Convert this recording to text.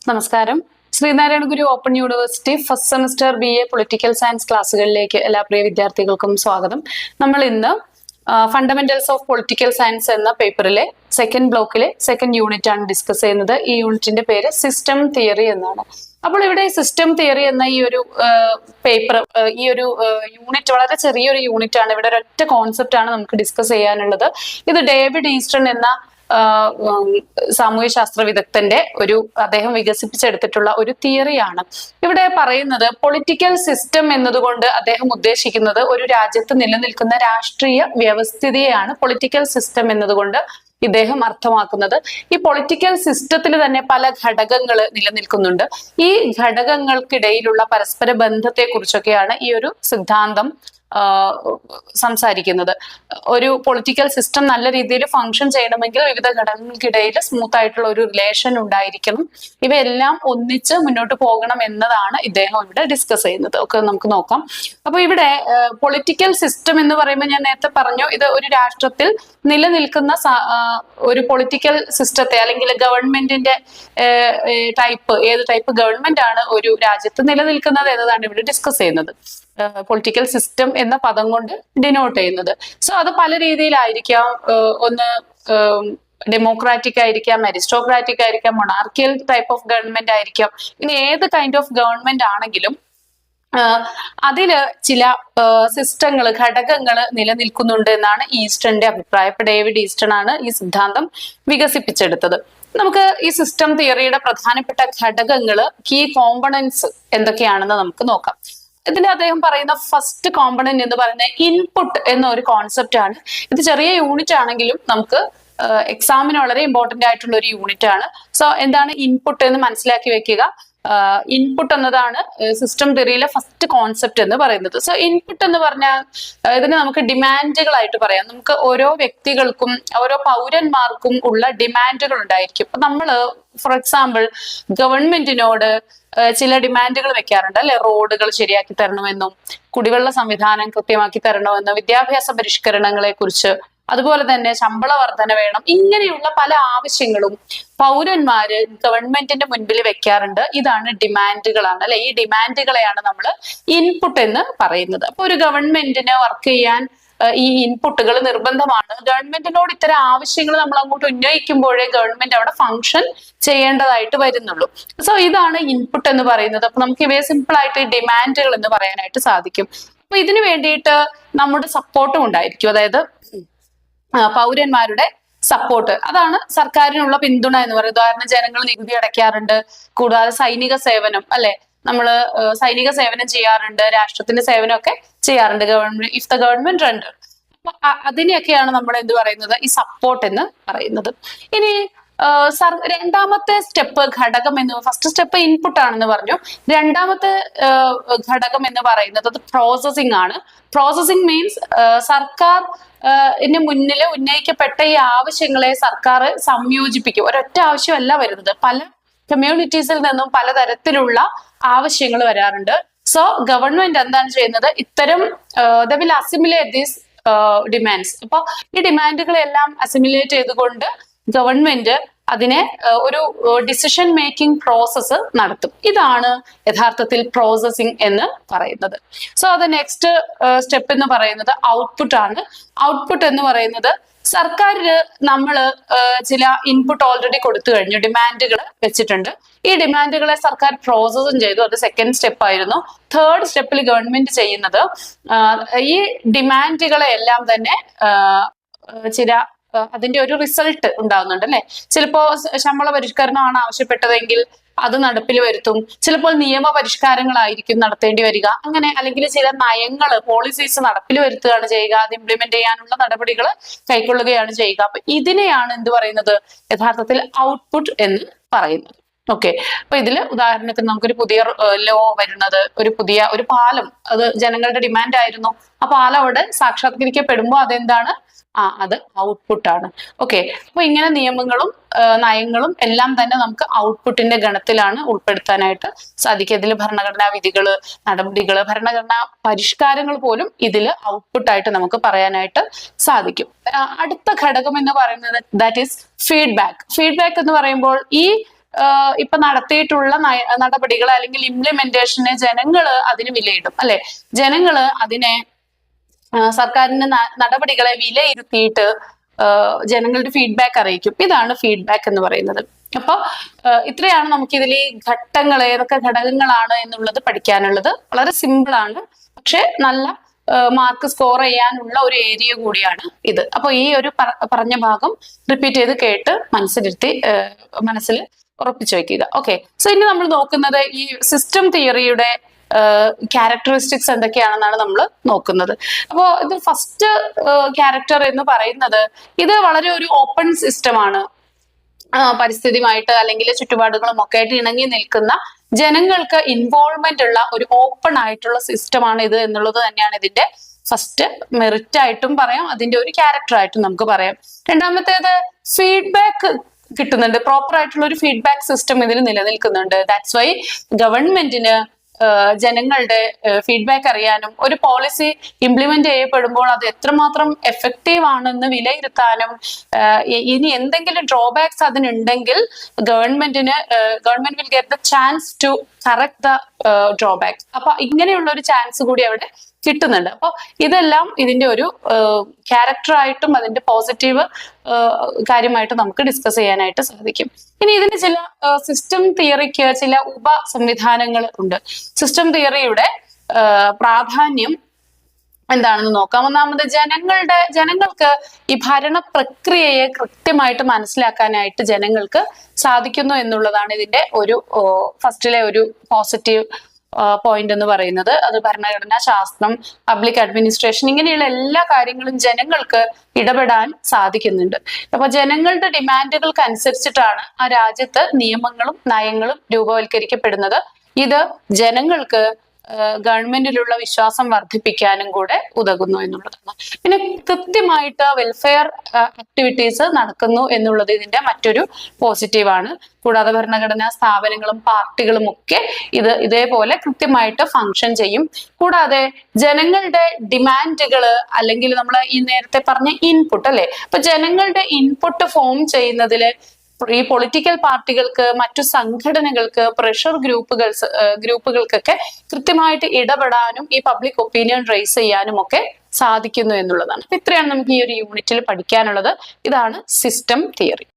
നമസ്കാരം. Sreenarayana Guru open university first semester BA political science ക്ലാസ്സുകളിലേക്ക് എല്ലാ പ്രിയ വിദ്യാർത്ഥികൾക്കും സ്വാഗതം. നമ്മൾ ഇന്ന് ഫണ്ടമെന്റൽസ് ഓഫ് പൊളിറ്റിക്കൽ സയൻസ് എന്ന പേപ്പറിലെ സെക്കൻഡ് ബ്ലോക്കിലെ സെക്കൻഡ് യൂണിറ്റ് ആണ് ഡിസ്കസ് ചെയ്യുന്നത്. ഈ യൂണിറ്റിന്റെ പേര് സിസ്റ്റം തിയറി എന്നാണ്. അപ്പോൾ ഇവിടെ സിസ്റ്റം തിയറി എന്ന ഈ ഒരു പേപ്പർ, ഈ ഒരു യൂണിറ്റ് വളരെ ചെറിയൊരു യൂണിറ്റ് ആണ്. ഇവിടെ ഒരൊറ്റ കോൺസെപ്റ്റ് ആണ് നമുക്ക് ഡിസ്കസ് ചെയ്യാനുള്ളത്. ഇത് ഡേവിഡ് ഈസ്റ്റൺ എന്ന സാമൂഹ്യ ശാസ്ത്ര വിദഗ്ധന്റെ അദ്ദേഹം വികസിപ്പിച്ചെടുത്തിട്ടുള്ള ഒരു തിയറിയാണ്. ഇവിടെ പറയുന്നത് പൊളിറ്റിക്കൽ സിസ്റ്റം എന്നതുകൊണ്ട് അദ്ദേഹം ഉദ്ദേശിക്കുന്നത് ഒരു രാജ്യത്ത് നിലനിൽക്കുന്ന രാഷ്ട്രീയ വ്യവസ്ഥിതിയെയാണ് പൊളിറ്റിക്കൽ സിസ്റ്റം എന്നതുകൊണ്ട് ഇദ്ദേഹം അർത്ഥമാക്കുന്നത്. ഈ പൊളിറ്റിക്കൽ സിസ്റ്റത്തിൽ തന്നെ പല ഘടകങ്ങൾ നിലനിൽക്കുന്നുണ്ട്. ഈ ഘടകങ്ങൾക്കിടയിലുള്ള പരസ്പര ബന്ധത്തെ കുറിച്ചൊക്കെയാണ് ഈ ഒരു സിദ്ധാന്തം സംസാരിക്കുന്നത്. ഒരു പൊളിറ്റിക്കൽ സിസ്റ്റം നല്ല രീതിയിൽ ഫങ്ഷൻ ചെയ്യണമെങ്കിൽ വിവിധ ഘടകങ്ങൾക്കിടയിൽ സ്മൂത്ത് ആയിട്ടുള്ള ഒരു റിലേഷൻ ഉണ്ടായിരിക്കണം. ഇവയെല്ലാം ഒന്നിച്ച് മുന്നോട്ട് പോകണം എന്നതാണ് ഇദ്ദേഹം ഇവിടെ ഡിസ്കസ് ചെയ്യുന്നത്. ഒക്കെ നമുക്ക് നോക്കാം. അപ്പൊ ഇവിടെ പൊളിറ്റിക്കൽ സിസ്റ്റം എന്ന് പറയുമ്പോൾ ഞാൻ നേരത്തെ പറഞ്ഞു, ഇത് ഒരു രാഷ്ട്രത്തിൽ നിലനിൽക്കുന്ന ഒരു പൊളിറ്റിക്കൽ സിസ്റ്റത്തെ അല്ലെങ്കിൽ ഗവൺമെന്റിന്റെ ടൈപ്പ്, ഏത് ടൈപ്പ് ഗവൺമെന്റ് ആണ് ഒരു രാജ്യത്ത് നിലനിൽക്കുന്നത് എന്നതാണ് ഇവിടെ ഡിസ്കസ് ചെയ്യുന്നത്. പൊളിറ്റിക്കൽ സിസ്റ്റം എന്ന പദം കൊണ്ട് ഡിനോട്ട് ചെയ്യുന്നത്. സോ അത് പല രീതിയിലായിരിക്കാം. ഒന്ന് ഡെമോക്രാറ്റിക് ആയിരിക്കാം, അരിസ്റ്റോക്രാറ്റിക് ആയിരിക്കാം, മൊണാർക്കിയൽ ടൈപ്പ് ഓഫ് ഗവൺമെന്റ് ആയിരിക്കാം. ഇനി ഏത് കൈൻഡ് ഓഫ് ഗവൺമെന്റ് ആണെങ്കിലും അതില് ചില സിസ്റ്റങ്ങൾ, ഘടകങ്ങൾ നിലനിൽക്കുന്നുണ്ട് എന്നാണ് ഈസ്റ്റന്റെ അഭിപ്രായം. ഇപ്പൊ ഡേവിഡ് ഈസ്റ്റൺ ആണ് ഈ സിദ്ധാന്തം വികസിപ്പിച്ചെടുത്തത്. നമുക്ക് ഈ സിസ്റ്റം തിയറിയുടെ പ്രധാനപ്പെട്ട ഘടകങ്ങള്, കീ കോമ്പണൻസ് എന്തൊക്കെയാണെന്ന് നമുക്ക് നോക്കാം. ഇതിൽ അദ്ദേഹം പറയുന്ന ഫസ്റ്റ് കോമ്പണന്റ് എന്ന് പറയുന്നത് ഇൻപുട്ട് എന്ന ഒരു കോൺസെപ്റ്റ് ആണ്. ഇത് ചെറിയ യൂണിറ്റ് ആണെങ്കിലും നമുക്ക് എക്സാമിന് വളരെ ഇമ്പോർട്ടന്റ് ആയിട്ടുള്ള ഒരു യൂണിറ്റ് ആണ്. സോ എന്താണ് ഇൻപുട്ട് എന്ന് മനസ്സിലാക്കി വെക്കുക. ഇൻപുട്ട് എന്നതാണ് സിസ്റ്റം തിയറിയിലെ ഫസ്റ്റ് കോൺസെപ്റ്റ് എന്ന് പറയുന്നത്. സോ ഇൻപുട്ട് എന്ന് പറഞ്ഞാൽ ഇതിന് നമുക്ക് ഡിമാൻഡുകളായിട്ട് പറയാം. നമുക്ക് ഓരോ വ്യക്തികൾക്കും ഓരോ പൗരന്മാർക്കും ഉള്ള ഡിമാൻഡുകൾ ഉണ്ടായിരിക്കും. അപ്പൊ നമ്മള് ഫോർ എക്സാമ്പിൾ ഗവൺമെന്റിനോട് ചില ഡിമാൻഡുകൾ വെക്കാറുണ്ട് അല്ലെ. റോഡുകൾ ശരിയാക്കി തരണമെന്നും, കുടിവെള്ള സംവിധാനം കൃത്യമാക്കി തരണമെന്നും, വിദ്യാഭ്യാസ പരിഷ്കരണങ്ങളെ കുറിച്ച്, അതുപോലെ തന്നെ ശമ്പള വർധന വേണം. ഇങ്ങനെയുള്ള പല ആവശ്യങ്ങളും പൗരന്മാര് ഗവൺമെന്റിന്റെ മുൻപിൽ വെക്കാറുണ്ട്. ഇതാണ് ഡിമാൻഡുകളാണ് അല്ലെ. ഈ ഡിമാൻഡുകളെയാണ് നമ്മൾ ഇൻപുട്ട് എന്ന് പറയുന്നത്. അപ്പൊ ഒരു ഗവൺമെന്റിന് വർക്ക് ചെയ്യാൻ ഈ ഇൻപുട്ടുകൾ നിർബന്ധമാണ്. ഗവൺമെന്റിനോട് ഇത്തരം ആവശ്യങ്ങൾ നമ്മൾ അങ്ങോട്ട് ഉന്നയിക്കുമ്പോഴേ ഗവൺമെന്റ് അവിടെ ഫങ്ഷൻ ചെയ്യേണ്ടതായിട്ട് വരുന്നുള്ളൂ. സോ ഇതാണ് ഇൻപുട്ട് എന്ന് പറയുന്നത്. അപ്പൊ നമുക്ക് ഇവയെ സിമ്പിൾ ആയിട്ട് ഈ ഡിമാൻഡുകൾ എന്ന് പറയാനായിട്ട് സാധിക്കും. അപ്പൊ ഇതിനു വേണ്ടിയിട്ട് നമ്മുടെ സപ്പോർട്ടും ഉണ്ടായിരിക്കും. അതായത് പൗരന്മാരുടെ സപ്പോർട്ട്, അതാണ് സർക്കാരിനുള്ള പിന്തുണ എന്ന് പറയുന്നത്. ഉദാഹരണം, ജനങ്ങൾ നികുതി അടയ്ക്കാറുണ്ട്. കൂടാതെ സൈനിക സേവനം അല്ലെ, നമ്മള് സൈനിക സേവനം ചെയ്യാറുണ്ട്, രാഷ്ട്രത്തിന്റെ സേവനമൊക്കെ ചെയ്യാറുണ്ട് government, if the government render. അപ്പൊ അതിനെയൊക്കെയാണ് നമ്മൾ എന്ത് പറയുന്നത്, ഈ സപ്പോർട്ട് എന്ന് പറയുന്നത്. ഇനി രണ്ടാമത്തെ സ്റ്റെപ്പ് ഘടകം എന്ന്, ഫസ്റ്റ് സ്റ്റെപ്പ് ഇൻപുട്ട് ആണെന്ന് പറഞ്ഞു. രണ്ടാമത്തെ ഘടകം എന്ന് പറയുന്നത് അത് പ്രോസസിംഗ് ആണ്. പ്രോസസിംഗ് മീൻസ് സർക്കാർ മുന്നിൽ ഉന്നയിക്കപ്പെട്ട ഈ ആവശ്യങ്ങളെ സർക്കാർ സംയോജിപ്പിക്കും. ഒരൊറ്റ ആവശ്യമല്ല വരുന്നത്, പല കമ്മ്യൂണിറ്റീസിൽ നിന്നും പലതരത്തിലുള്ള ആവശ്യങ്ങൾ വരാറുണ്ട്. സോ ഗവൺമെന്റ് എന്താണ് ചെയ്യുന്നത്, ഇത്തരം the will assimilate these demands. അപ്പൊ ഈ ഡിമാൻഡുകളെല്ലാം അസിമുലേറ്റ് ചെയ്തുകൊണ്ട് ഗവൺമെന്റ് അതിനെ ഒരു ഡിസിഷൻ മേക്കിംഗ് പ്രോസസ്സ് നടത്തും. ഇതാണ് യഥാർത്ഥത്തിൽ പ്രോസസിംഗ് എന്ന് പറയുന്നത്. സോ അത് നെക്സ്റ്റ് സ്റ്റെപ്പ് എന്ന് പറയുന്നത് ഔട്ട്പുട്ട് ആണ്. ഔട്ട്പുട്ട് എന്ന് പറയുന്നത് സർക്കാരിന് നമ്മള് ചില ഇൻപുട്ട് ഓൾറെഡി കൊടുത്തു കഴിഞ്ഞു, ഡിമാൻഡുകൾ വെച്ചിട്ടുണ്ട്. ഈ ഡിമാൻഡുകളെ സർക്കാർ പ്രോസസ്സും ചെയ്തു. അത് സെക്കൻഡ് സ്റ്റെപ്പ് ആയിരുന്നു. തേർഡ് സ്റ്റെപ്പിൽ ഗവൺമെന്റ് ചെയ്യുന്നത് ഈ ഡിമാൻഡുകളെ എല്ലാം തന്നെ ചില അതിന്റെ ഒരു റിസൾട്ട് ഉണ്ടാകുന്നുണ്ട് അല്ലെ. ചിലപ്പോ ശമ്പള പരിഷ്കരണമാണ് ആവശ്യപ്പെട്ടതെങ്കിൽ അത് നടപ്പിൽ വരുത്തും. ചിലപ്പോൾ നിയമ പരിഷ്കാരങ്ങളായിരിക്കും നടത്തേണ്ടി വരിക. അങ്ങനെ, അല്ലെങ്കിൽ ചില നയങ്ങള്, പോളിസീസ് നടപ്പിൽ വരുത്തുകയാണ് ചെയ്യുക. അത് ഇംപ്ലിമെന്റ് ചെയ്യാനുള്ള നടപടികൾ കൈക്കൊള്ളുകയാണ് ചെയ്യുക. അപ്പൊ ഇതിനെയാണ് എന്ത് പറയുന്നത്, യഥാർത്ഥത്തിൽ ഔട്ട്പുട്ട് എന്ന് പറയുന്നത്. ഓക്കെ. അപ്പൊ ഇതില് ഉദാഹരണത്തിന് നമുക്കൊരു പുതിയ ലോ വരുന്നത്, ഒരു പാലം, അത് ജനങ്ങളുടെ ഡിമാൻഡ് ആയിരുന്നു. ആ പാലം അവിടെ സാക്ഷാത്കരിക്കപ്പെടുമ്പോൾ അതെന്താണ്, അത് ഔട്ട്പുട്ട് ആണ്. ഓക്കെ. അപ്പൊ ഇങ്ങനെ നിയമങ്ങളും നയങ്ങളും എല്ലാം തന്നെ നമുക്ക് ഔട്ട്പുട്ടിന്റെ ഗണത്തിലാണ് ഉൾപ്പെടുത്താനായിട്ട് സാധിക്കുക. ഇതിൽ ഭരണഘടനാ വിധികള്, നടപടികള്, ഭരണഘടനാ പരിഷ്കാരങ്ങൾ പോലും ഇതിൽ ഔട്ട്പുട്ടായിട്ട് നമുക്ക് പറയാനായിട്ട് സാധിക്കും. അടുത്ത ഘടകം എന്ന് പറയുന്നത് ദാറ്റ് ഈസ് ഫീഡ്ബാക്ക്. ഫീഡ്ബാക്ക് എന്ന് പറയുമ്പോൾ ഈ ഇപ്പൊ നടത്തിയിട്ടുള്ള നടപടികൾ അല്ലെങ്കിൽ ഇംപ്ലിമെന്റേഷനെ ജനങ്ങള് അതിന് വിലയിടും അല്ലെ. ജനങ്ങള് അതിനെ സർക്കാരിന്റെ നടപടികളെ വിലയിരുത്തിയിട്ട് ജനങ്ങളുടെ ഫീഡ്ബാക്ക് അറിയിക്കും. ഇതാണ് ഫീഡ്ബാക്ക് എന്ന് പറയുന്നത്. അപ്പൊ ഇത്രയാണ് നമുക്ക് ഇതിൽ ഈ ഘട്ടങ്ങൾ ഏതൊക്കെ ഘടകങ്ങളാണ് എന്നുള്ളത് പഠിക്കാനുള്ളത്. വളരെ സിമ്പിൾ ആണ്, പക്ഷെ നല്ല മാർക്ക് സ്കോർ ചെയ്യാനുള്ള ഒരു ഏരിയ കൂടിയാണ് ഇത്. അപ്പൊ ഈ ഒരു പറഞ്ഞ ഭാഗം റിപ്പീറ്റ് ചെയ്ത് കേട്ട് മനസ്സിൽ ഉറപ്പിച്ചു വെക്കുക. ഓക്കെ, സോ ഇനി നമ്മൾ നോക്കുന്നത് ഈ സിസ്റ്റം തിയറിയുടെ ക്യാരക്ടറിസ്റ്റിക്സ് എന്തൊക്കെയാണെന്നാണ് നമ്മൾ നോക്കുന്നത്. അപ്പോൾ ഇത് ഫസ്റ്റ് ക്യാരക്ടർ എന്ന് പറയുന്നത് ഇത് വളരെ ഒരു ഓപ്പൺ സിസ്റ്റമാണ്. പരിസ്ഥിതിയുമായിട്ട് അല്ലെങ്കിൽ ചുറ്റുപാടുകളും ഒക്കെ ആയിട്ട് ഇണങ്ങി നിൽക്കുന്ന ജനങ്ങൾക്ക് ഇൻവോൾവ്മെന്റ് ഉള്ള ഒരു ഓപ്പൺ ആയിട്ടുള്ള സിസ്റ്റമാണ് ഇത് എന്നുള്ളത് തന്നെയാണ് ഇതിന്റെ ഫസ്റ്റ് മെറിറ്റ് ആയിട്ടും പറയാം, അതിന്റെ ഒരു ക്യാരക്ടർ ആയിട്ടും നമുക്ക് പറയാം. രണ്ടാമത്തേത് ഫീഡ്ബാക്ക് കിട്ടുന്നുണ്ട്, പ്രോപ്പർ ആയിട്ടുള്ള ഒരു ഫീഡ്ബാക്ക് സിസ്റ്റം ഇതിൽ നിലനിൽക്കുന്നുണ്ട്. ദാറ്റ്സ് വൈ ഗവൺമെന്റിന് ജനങ്ങളുടെ ഫീഡ്ബാക്ക് അറിയാനും ഒരു പോളിസി ഇംപ്ലിമെന്റ് ചെയ്യപ്പെടുമ്പോൾ അത് എത്രമാത്രം എഫക്റ്റീവ് ആണെന്ന് വിലയിരുത്താനും ഇനി എന്തെങ്കിലും ഡ്രോബാക്സ് അതിനുണ്ടെങ്കിൽ government will get the chance to correct the drawbacks. അപ്പൊ ഇങ്ങനെയുള്ള ഒരു ചാൻസ് കൂടി അവിടെ കിട്ടുന്നുണ്ട്. അപ്പൊ ഇതെല്ലാം ഇതിന്റെ ഒരു ക്യാരക്ടറായിട്ടും അതിന്റെ പോസിറ്റീവ് കാര്യമായിട്ട് നമുക്ക് ഡിസ്കസ് ചെയ്യാനായിട്ട് സാധിക്കും. ഇനി ഇതിന് ചില സിസ്റ്റം തിയറിക്ക് ചില ഉപ സംവിധാനങ്ങൾ ഉണ്ട്. സിസ്റ്റം തിയറിയുടെ പ്രാധാന്യം എന്താണെന്ന് നോക്കാം. ഒന്നാമത് ജനങ്ങൾക്ക് ഈ ഭരണ പ്രക്രിയയെ കൃത്യമായിട്ട് മനസ്സിലാക്കാനായിട്ട് ജനങ്ങൾക്ക് സാധിക്കുന്നു എന്നുള്ളതാണ് ഇതിന്റെ ഒരു ഫസ്റ്റിലെ ഒരു പോസിറ്റീവ് പോയിന്റ് എന്ന് പറയുന്നത്. അത് ഭരണഘടനാ ശാസ്ത്രം, പബ്ലിക് അഡ്മിനിസ്ട്രേഷൻ, ഇങ്ങനെയുള്ള എല്ലാ കാര്യങ്ങളും ജനങ്ങൾക്ക് ഇടപെടാൻ സാധിക്കുന്നുണ്ട്. അപ്പൊ ജനങ്ങളുടെ ഡിമാൻഡുകൾക്ക് അനുസരിച്ചിട്ടാണ് ആ രാജ്യത്ത് നിയമങ്ങളും നയങ്ങളും രൂപവൽക്കരിക്കപ്പെടുന്നത്. ഇത് ജനങ്ങൾക്ക് ഗവൺമെന്റിലുള്ള വിശ്വാസം വർദ്ധിപ്പിക്കാനും കൂടെ ഉതകുന്നു എന്നുള്ളതാണ്. പിന്നെ കൃത്യമായിട്ട് വെൽഫെയർ ആക്ടിവിറ്റീസ് നടക്കുന്നു എന്നുള്ളത് ഇതിന്റെ മറ്റൊരു പോസിറ്റീവാണ്. കൂടാതെ ഭരണഘടനാ സ്ഥാപനങ്ങളും പാർട്ടികളും ഒക്കെ ഇതേപോലെ കൃത്യമായിട്ട് ഫങ്ഷൻ ചെയ്യും. കൂടാതെ ജനങ്ങളുടെ ഡിമാൻഡുകൾ അല്ലെങ്കിൽ നമ്മൾ ഈ നേരത്തെ പറഞ്ഞ ഇൻപുട്ട് അല്ലെ, അപ്പൊ ജനങ്ങളുടെ ഇൻപുട്ട് ഫോം ചെയ്യുന്നതില് ഈ പൊളിറ്റിക്കൽ പാർട്ടികൾക്ക്, മറ്റു സംഘടനകൾക്ക്, പ്രഷർ ഗ്രൂപ്പുകൾക്കൊക്കെ കൃത്യമായിട്ട് ഇടപെടാനും ഈ പബ്ലിക് ഒപ്പീനിയൻ റേസ് ചെയ്യാനും ഒക്കെ സാധിക്കുന്നു എന്നുള്ളതാണ്. ഇത്രയാണ് നമുക്ക് ഈ ഒരു യൂണിറ്റിൽ പഠിക്കാനുള്ളത്. ഇതാണ് സിസ്റ്റം തിയറി.